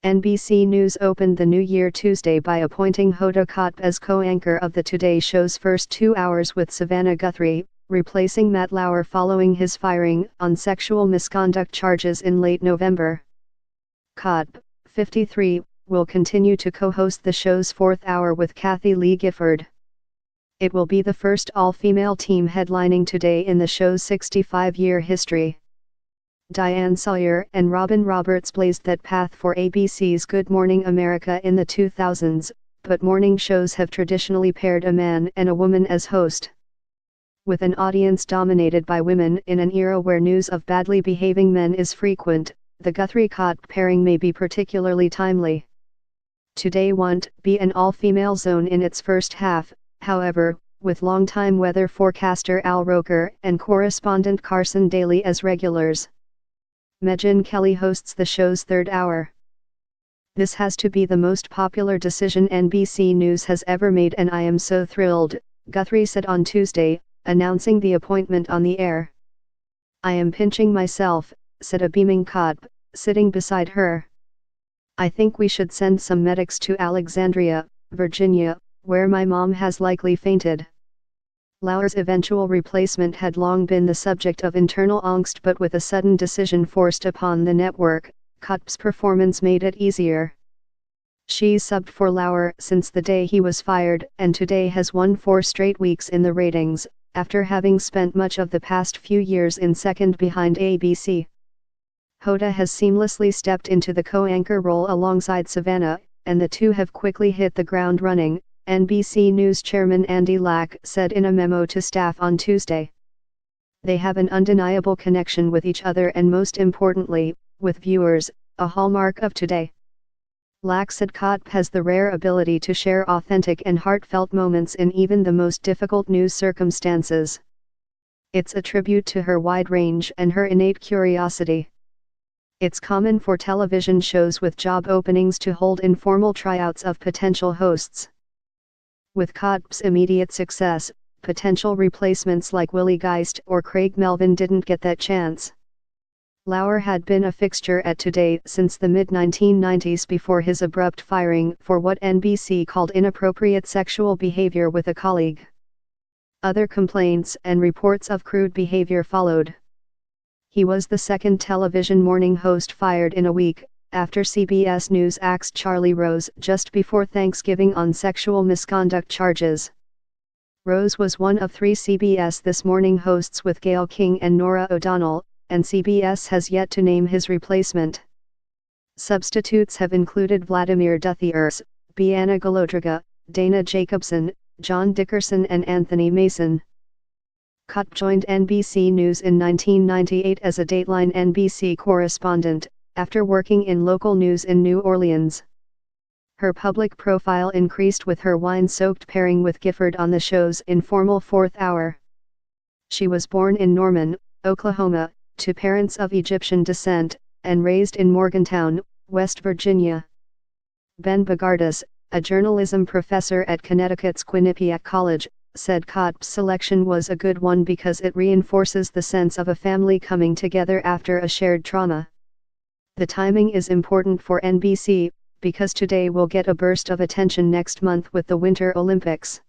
NBC News opened the new year Tuesday by appointing Hoda Kotb as co-anchor of the Today Show's first 2 hours with Savannah Guthrie, replacing Matt Lauer following his firing on sexual misconduct charges in late November. Kotb, 53, will continue to co-host the show's fourth hour with Kathy Lee Gifford. It will be the first all-female team headlining Today in the show's 65-year history. Diane Sawyer and Robin Roberts blazed that path for ABC's Good Morning America in the 2000s, but morning shows have traditionally paired a man and a woman as host. With an audience dominated by women in an era where news of badly behaving men is frequent, the Guthrie-Kotb pairing may be particularly timely. Today won't be an all-female zone in its first half, however, with longtime weather forecaster Al Roker and correspondent Carson Daly as regulars. Megyn Kelly hosts the show's third hour. "This has to be the most popular decision NBC News has ever made, and I am so thrilled," Guthrie said on Tuesday, announcing the appointment on the air. "I am pinching myself," said a beaming Kotb, sitting beside her. "I think we should send some medics to Alexandria, Virginia, where my mom has likely fainted." Lauer's eventual replacement had long been the subject of internal angst, but with a sudden decision forced upon the network, Kotb's performance made it easier. She's subbed for Lauer since the day he was fired, and Today has won 4 straight weeks in the ratings, after having spent much of the past few years in second behind ABC. Hoda has seamlessly stepped into the co-anchor role alongside Savannah, and the two have quickly hit the ground running, NBC News chairman Andy Lack said in a memo to staff on Tuesday. "They have an undeniable connection with each other and, most importantly, with viewers, a hallmark of Today." Lack said Kotb has the rare ability to share authentic and heartfelt moments in even the most difficult news circumstances. "It's a tribute to her wide range and her innate curiosity. It's common for television shows with job openings to hold informal tryouts of potential hosts. With Kotb's immediate success, potential replacements like Willie Geist or Craig Melvin didn't get that chance." Lauer had been a fixture at Today since the mid-1990s before his abrupt firing for what NBC called inappropriate sexual behavior with a colleague. Other complaints and reports of crude behavior followed. He was the second television morning host fired in a week, after CBS News axed Charlie Rose just before Thanksgiving on sexual misconduct charges. Rose was one of 3 CBS This Morning hosts with Gayle King and Norah O'Donnell, and CBS has yet to name his replacement. Substitutes have included Vladimir Duthiers, Bianna Golodryga, Dana Jacobson, John Dickerson and Anthony Mason. Kotb joined NBC News in 1998 as a Dateline NBC correspondent, after working in local news in New Orleans. Her public profile increased with her wine-soaked pairing with Gifford on the show's informal fourth hour. She was born in Norman, Oklahoma, to parents of Egyptian descent, and raised in Morgantown, West Virginia. Ben Bagardis, a journalism professor at Connecticut's Quinnipiac College, said Kotb's selection was a good one because it reinforces the sense of a family coming together after a shared trauma. "The timing is important for NBC, because Today will get a burst of attention next month with the Winter Olympics.